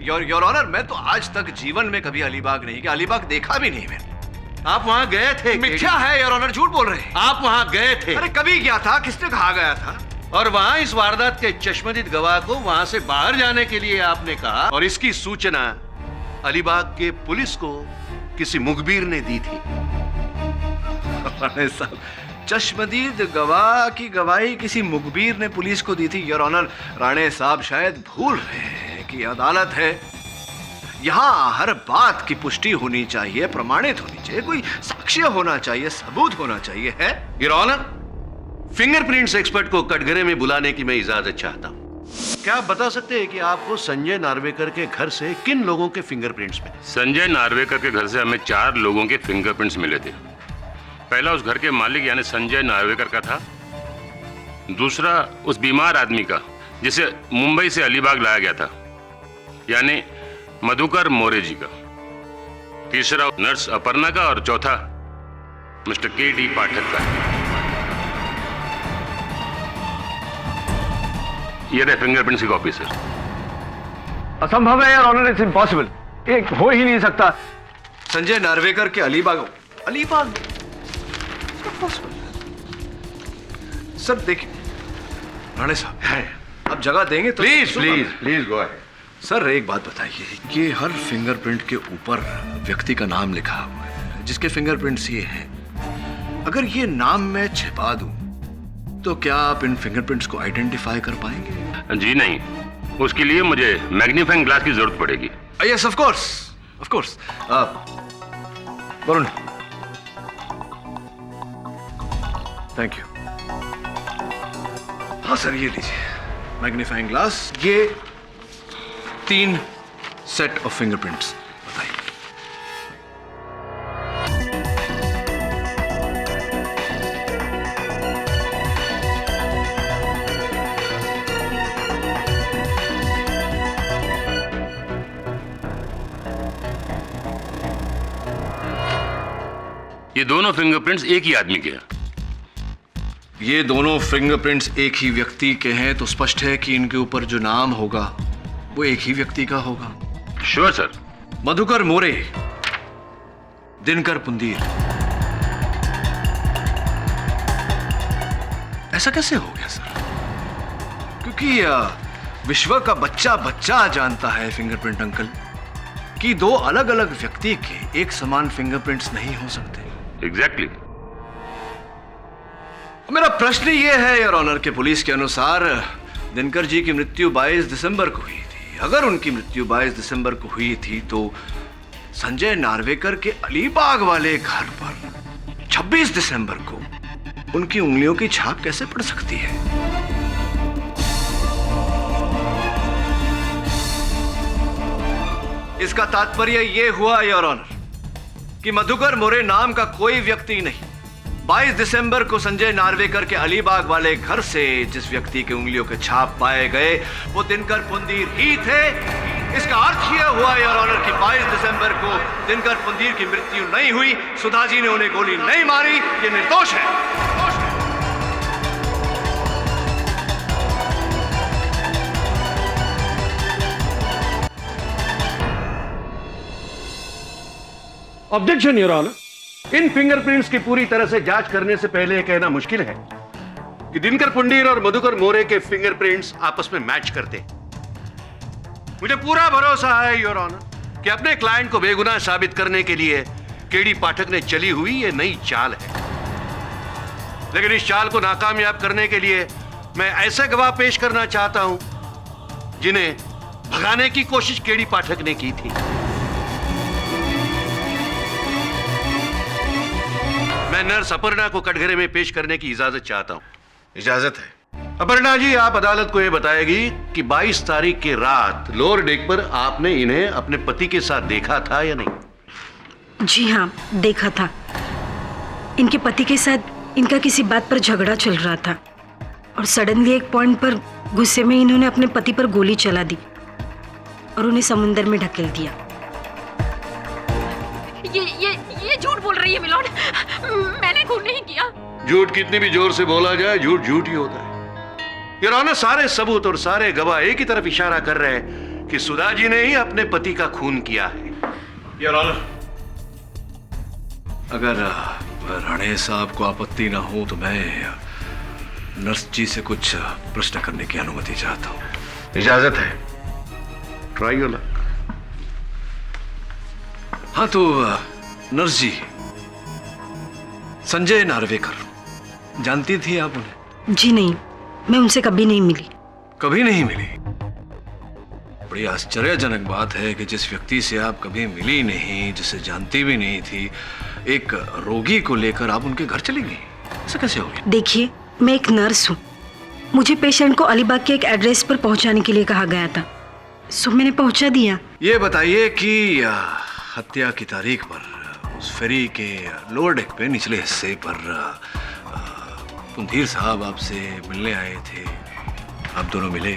योर ऑनर, मैं तो आज तक जीवन में कभी अलीबाग नहीं गया, अलीबाग देखा भी नहीं मैंने। आप वहां गए थे? मिथ्या है योर ऑनर, झूठ बोल रहे हैं। आप वहां गए थे? अरे कभी गया था, किसने कहा गया था? और वहां इस वारदात के चश्मदीद गवाह को वहां से बाहर जाने के लिए आपने कहा, और इसकी सूचना अलीबाग के पुलिस को किसी मुखबिर ने दी थी। साहब, चश्मदीद गवाह की गवाही किसी मुखबिर ने पुलिस को दी थी? योर ऑनर, राणे साहब शायद भूल रहे हैं कि अदालत है, यहाँ हर बात की पुष्टि होनी चाहिए, प्रमाणित होनी चाहिए, कोई साक्ष्य होना चाहिए, सबूत होना चाहिए। है योर ऑनर, फिंगरप्रिंट्स एक्सपर्ट को कटघरे में बुलाने की मैं इजाजत चाहता हूँ। क्या आप बता सकते हैं कि आपको संजय नार्वेकर के घर से किन लोगों के फिंगरप्रिंट्स मिले? संजय नार्वेकर के घर से हमें 4 लोगों के फिंगरप्रिंट्स मिले थे। पहला उस घर के मालिक यानी संजय नार्वेकर का था, दूसरा उस बीमार आदमी का जिसे मुंबई से अलीबाग लाया गया था, यानी मधुकर मोरे जी का। तीसरा नर्स अपर्णा का और चौथा मिस्टर के.डी. पाठक का। ये रहे फिंगरप्रिंट्स की कॉपी सर। असंभव है यार ऑनर, इट्स इम्पॉसिबल। एक हो ही नहीं सकता। संजय नार्वेकर के अलीबाग सर देखिए राणे साहब है, आप जगह देंगे तो please please please go ahead. Sir एक बात बताइए, ये हर फिंगरप्रिंट के ऊपर व्यक्ति का नाम लिखा हुआ है जिसके फिंगरप्रिंट्स ये हैं। अगर ये नाम मैं छिपा दूं तो क्या आप इन फिंगरप्रिंट्स को आइडेंटिफाई कर पाएंगे? जी नहीं, उसके लिए मुझे मैग्नीफाइंग ग्लास की जरूरत पड़ेगी। Yes of course. Varun, thank you. हाँ सर, ये लीजिए मैग्नीफाइंग ग्लास। ये 3 सेट ऑफ फिंगरप्रिंट्स बताइए। ये दोनों फिंगरप्रिंट्स एक ही आदमी के हैं। ये दोनों फिंगरप्रिंट्स एक ही व्यक्ति के हैं तो स्पष्ट है कि इनके ऊपर जो नाम होगा वो एक ही व्यक्ति का होगा। Sure sir. मधुकर मोरे, दिनकर पुंदीर। ऐसा कैसे हो गया सर? क्योंकि विश्व का बच्चा जानता है फिंगरप्रिंट अंकल कि 2 अलग अलग व्यक्ति के एक समान फिंगरप्रिंट्स नहीं हो सकते। एग्जैक्टली। मेरा प्रश्न ये है योर ऑनर के पुलिस के अनुसार दिनकर जी की मृत्यु 22 दिसंबर को हुई थी। अगर उनकी मृत्यु 22 दिसंबर को हुई थी तो संजय नार्वेकर के अलीबाग वाले घर पर 26 दिसंबर को उनकी उंगलियों की छाप कैसे पड़ सकती है? इसका तात्पर्य यह हुआ योर ऑनर कि मधुकर मोरे नाम का कोई व्यक्ति नहीं 22 दिसंबर को संजय नार्वेकर के अलीबाग वाले घर से जिस व्यक्ति के उंगलियों के छाप पाए गए वो दिनकर पुंदीर ही थे। इसका अर्थ यह हुआ योर ऑनर कि 22 दिसंबर को दिनकर पुंदीर की मृत्यु नहीं हुई, सुधा जी ने उन्हें गोली नहीं मारी, ये निर्दोष है। Objection your honour. इन फिंगरप्रिंट्स की पूरी तरह से जांच करने से पहले यह कहना मुश्किल है कि दिनकर पुंडीर और मधुकर मोरे के फिंगरप्रिंट्स आपस में मैच करते हैं। मुझे पूरा भरोसा है योर ऑनर कि अपने क्लाइंट को बेगुनाह साबित करने के लिए के.डी. पाठक ने चली हुई ये नई चाल है। लेकिन इस चाल को नाकामयाब करने के लिए मैं ऐसे गवाह पेश करना चाहता हूं जिन्हें भगाने की कोशिश के.डी. पाठक ने की थी। मैं नर्स अपर्णा को कटघरे में पेश करने की इजाजत चाहता हूं। इजाजत है। अपर्णा जी, आप अदालत को यह बताएगी कि 22 तारीख की रात लोअर डेक पर आपने इन्हें अपने पति के साथ देखा था या नहीं? जी हाँ, देखा था। इनके पति के साथ इनका किसी बात पर झगड़ा चल रहा था और सडनली एक पॉइंट पर गुस्से में इन्होंने अपने पति पर गोली चला दी और उन्हें समुंदर में ढकेल दिया। ये झूठ बोल रही है मिलोड, मैंने खून नहीं किया। झूठ कितनी भी जोर से बोला जाए, झूठ झूठ ही होता है। योर ऑनर, सारे सबूत और सारे गवाह एक ही तरफ इशारा कर रहे हैं कि सुधा जी ने ही अपने पति का खून किया है। योर ऑनर, अगर राणे साहब को आपत्ति ना हो तो मैं नर्स जी से कुछ प्रश्न करने की अनुमति चाहता हूं। इजाजत है। Try your luck. हाँ तो नर्स जी, संजय नार्वेकर जानती थी आप उन्हें? जी नहीं, मैं उनसे कभी नहीं मिली। कभी नहीं मिली? बड़ी आश्चर्यजनक बात है कि जिस व्यक्ति से आप कभी मिली नहीं, जिसे जानती भी नहीं थी, एक रोगी को लेकर आप उनके घर चली गई। ऐसा कैसे हो गया? देखिए, मैं एक नर्स हूँ। मुझे पेशेंट को अलीबाग के एक एड्रेस पर पहुंचाने के लिए कहा गया था, सो मैंने पहुंचा दिया। ये बताइए कि हत्या की तारीख पर उस फेरी के लोअर डेक पे निचले हिस्से पर पुंदीर साहब आपसे मिलने आए थे, आप दोनों मिले।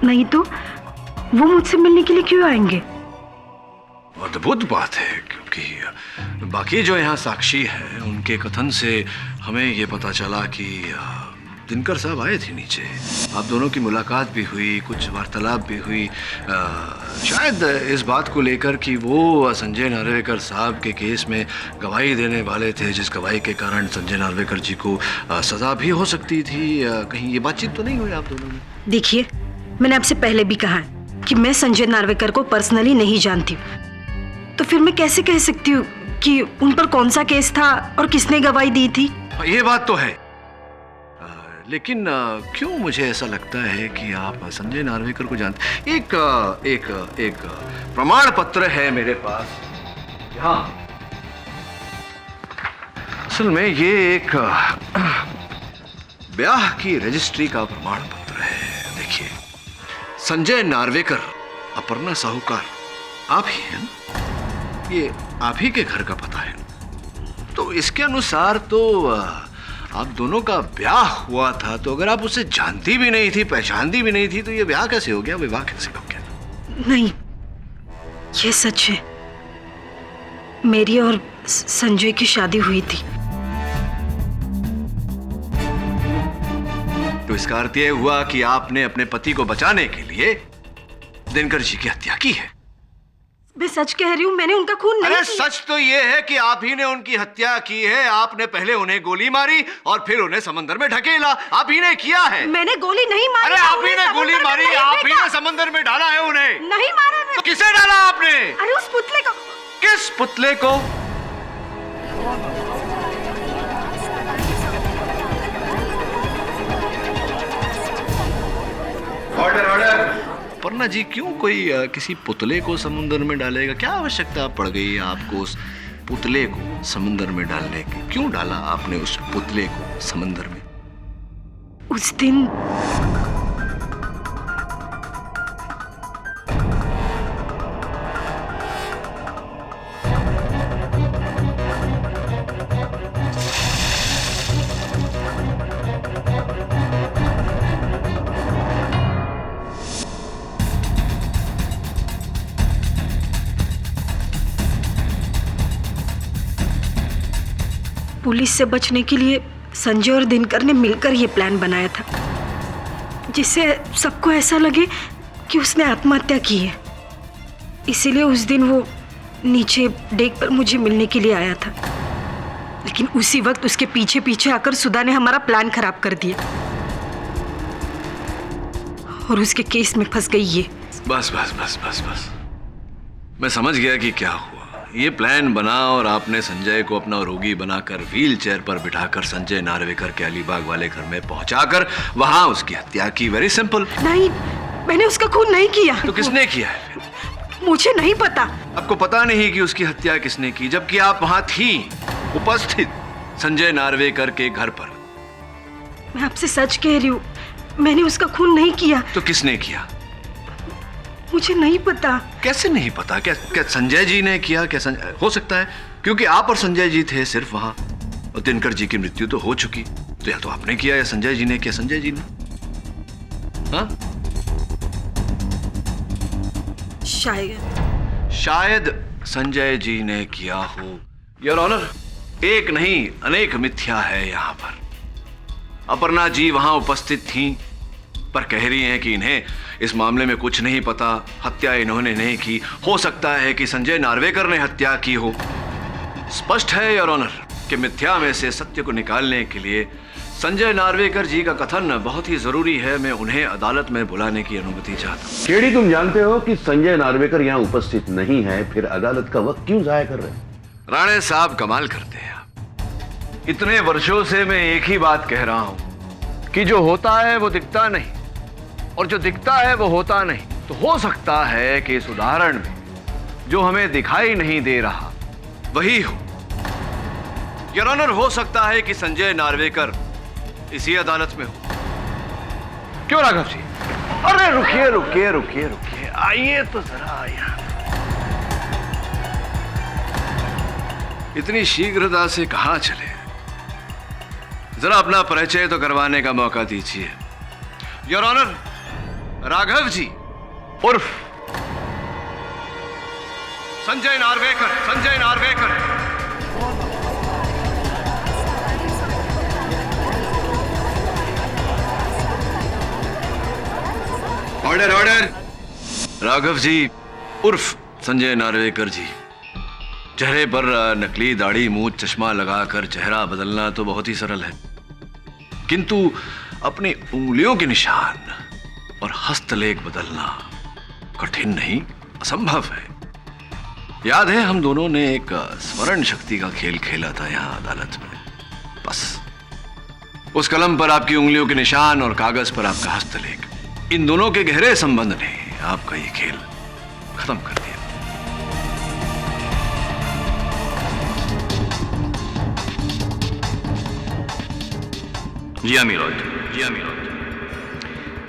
नहीं तो वो मुझसे मिलने के लिए क्यों आएंगे? अद्भुत बात है, क्योंकि बाकी जो यहाँ साक्षी है उनके कथन से हमें ये पता चला कि दिनकर साहब आए थे नीचे। आप दोनों की मुलाकात भी हुई, कुछ वार्तालाप भी हुई, शायद इस बात को लेकर कि वो संजय नार्वेकर साहब के केस में गवाही देने वाले थे, जिस गवाही के कारण संजय नार्वेकर जी को सज़ा भी हो सकती थी। कहीं ये बातचीत तो नहीं हुई आप दोनों में? देखिए, मैंने आपसे पहले भी कहा है कि मैं संजय नार्वेकर को पर्सनली नहीं जानती हूँ, तो फिर मैं कैसे कह सकती हूँ कि उन पर कौन सा केस था और किसने गवाही दी थी? ये बात तो है, लेकिन क्यों मुझे ऐसा लगता है कि आप संजय नार्वेकर को जानते। एक प्रमाण पत्र है मेरे पास यहाँ। असल में ये एक ब्याह की रजिस्ट्री का प्रमाण पत्र है। देखिए, संजय नार्वेकर, अपर्णा साहूकार आप ही हैं, ये आप ही के घर का पता है। तो इसके अनुसार तो आप दोनों का ब्याह हुआ था। तो अगर आप उसे जानती भी नहीं थी, पहचानती भी नहीं थी, तो ये ब्याह कैसे हो गया, विवाह कैसे हो गया? नहीं, ये सच है, मेरी और संजय की शादी हुई थी। तो इसका अर्थ यह हुआ कि आपने अपने पति को बचाने के लिए दिनकर जी की हत्या की है। मैं सच कह रही हूँ, मैंने उनका खून नहीं अरे किया। सच तो ये है कि आप ही ने उनकी हत्या की है। आपने पहले उन्हें गोली मारी और फिर उन्हें समंदर में ढकेला। आप ही ने किया है। मैंने गोली नहीं मारी। अरे आप ही ने गोली मारी, आप ही ने समंदर में डाला है उन्हें। नहीं मारा मैं। तो किसे डाला आपने? अरे उस पुतले को। किस पुतले को? Order order. पर्णा जी, क्यों कोई किसी पुतले को समुद्र में डालेगा? क्या आवश्यकता पड़ गई आपको उस पुतले को समुद्र में डालने की? क्यों डाला आपने उस पुतले को समुद्र में? उस दिन पुलिस से बचने के लिए संजय और दिनकर ने मिलकर ये प्लान बनाया था, जिससे सबको ऐसा लगे कि उसने आत्महत्या की है। इसीलिए उस दिन वो नीचे डेक पर मुझे मिलने के लिए आया था, लेकिन उसी वक्त उसके पीछे पीछे आकर सुधा ने हमारा प्लान खराब कर दिया और उसके केस में फंस गई ये। बस बस बस बस बस, मैं समझ गया कि क्या हुआ। ये प्लान बना और आपने संजय को अपना रोगी बनाकर व्हील चेयर पर बिठाकर संजय नार्वेकर के अलीबाग वाले घर में पहुंचाकर वहां उसकी हत्या की। Very simple. नहीं, मैंने उसका खून नहीं किया। तो किसने किया है? मुझे नहीं पता। आपको पता नहीं कि उसकी हत्या किसने की, जबकि आप वहां थी, उपस्थित संजय नार्वेकर के घर पर। मैं आपसे सच कह रही हूँ, मैंने उसका खून नहीं किया। तो किसने किया? मुझे नहीं पता। कैसे नहीं पता? क्या संजय जी ने किया? क्या हो सकता है, क्योंकि आप और संजय जी थे सिर्फ वहां, और दिनकर जी की मृत्यु तो हो चुकी। तो या तो आपने किया या संजय जी ने किया। संजय जी ने? हाँ, शायद संजय जी ने किया हो। योर ऑनर, एक नहीं अनेक मिथ्या है यहाँ पर। अपर्णा जी वहां उपस्थित थीं, पर कह रही हैं कि इन्हें इस मामले में कुछ नहीं पता, हत्या इन्होंने नहीं की। हो सकता है कि संजय नार्वेकर ने हत्या की हो। स्पष्ट है योर ऑनर कि मिथ्या में से सत्य को निकालने के लिए संजय नार्वेकर जी का कथन बहुत ही जरूरी है। मैं उन्हें अदालत में बुलाने की अनुमति चाहता हूँ। केडी, तुम जानते हो कि संजय नार्वेकर यहाँ उपस्थित नहीं है, फिर अदालत का वक्त क्यों जाया कर रहे हैं? राणे साहब कमाल करते हैं आप। इतने वर्षों से मैं एक ही बात कह रहा हूं कि जो होता है वो दिखता नहीं, और जो दिखता है वो होता नहीं। तो हो सकता है कि इस उदाहरण में जो हमें दिखाई नहीं दे रहा वही हो। योर ऑनर, हो सकता है कि संजय नार्वेकर इसी अदालत में हो। क्यों राघव जी? अरे रुकिए रुकिए रुकिए रुकिए, आइए तो जरा यहाँ। इतनी शीघ्रता से कहां चले? जरा अपना परिचय तो करवाने का मौका दीजिए। योर ऑनर, राघव जी उर्फ संजय नार्वेकर। संजय नार्वेकर। Order order. राघव जी उर्फ संजय नार्वेकर जी, चेहरे पर नकली दाढ़ी मूंछ चश्मा लगाकर चेहरा बदलना तो बहुत ही सरल है, किंतु अपनी उंगलियों के निशान और हस्तलेख बदलना कठिन नहीं, असंभव है। याद है हम दोनों ने एक स्मरण शक्ति का खेल खेला था यहां अदालत में। बस उस कलम पर आपकी उंगलियों के निशान और कागज पर आपका हस्तलेख, इन दोनों के गहरे संबंध ने आपका ये खेल खत्म कर दिया। जी हाँ मीरॉय, जी हाँ मीरॉय,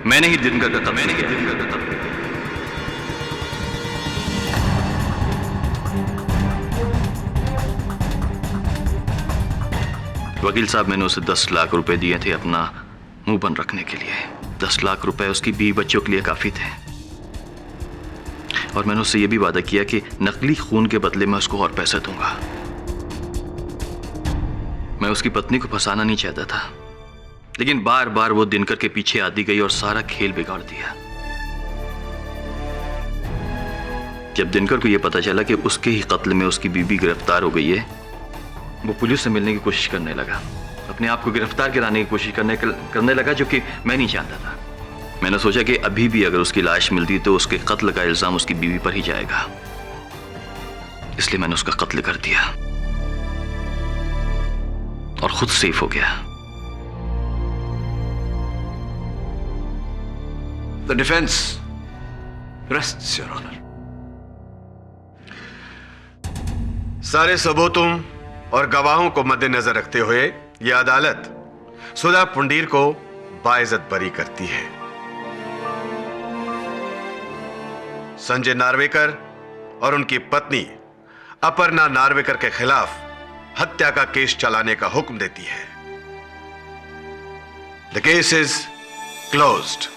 मैंने ही दिनकर का कत्ल, मैंने ही दिनकर का कत्ल। वकील साहब, मैंने उसे 10 लाख रुपए दिए थे अपना मुंह बंद रखने के लिए। 10 लाख रुपए उसकी बीवी बच्चों के लिए काफी थे, और मैंने उससे यह भी वादा किया कि नकली खून के बदले में उसको और पैसा दूंगा। मैं उसकी पत्नी को फंसाना नहीं चाहता था, लेकिन बार बार वो दिनकर के पीछे आती गई और सारा खेल बिगाड़ दिया। जब दिनकर को यह पता चला कि उसके ही कत्ल में उसकी बीवी गिरफ्तार हो गई है, वो पुलिस से मिलने की कोशिश करने लगा, अपने आप को गिरफ्तार कराने की कोशिश करने लगा, जो कि मैं नहीं चाहता था। मैंने सोचा कि अभी भी अगर उसकी लाश मिलती तो उसके कत्ल का इल्जाम उसकी बीवी पर ही जाएगा, इसलिए मैंने उसका कत्ल कर दिया और खुद सेफ हो गया। The defense rests, Your Honor. सारे सबूतों और गवाहों को मद्देनजर रखते हुए यह अदालत सुधा पुंडीर को बाइज्जत बरी करती है। संजय नार्वेकर और उनकी पत्नी अपर्णा नार्वेकर के खिलाफ हत्या का केस चलाने का हुक्म देती है। The case is closed.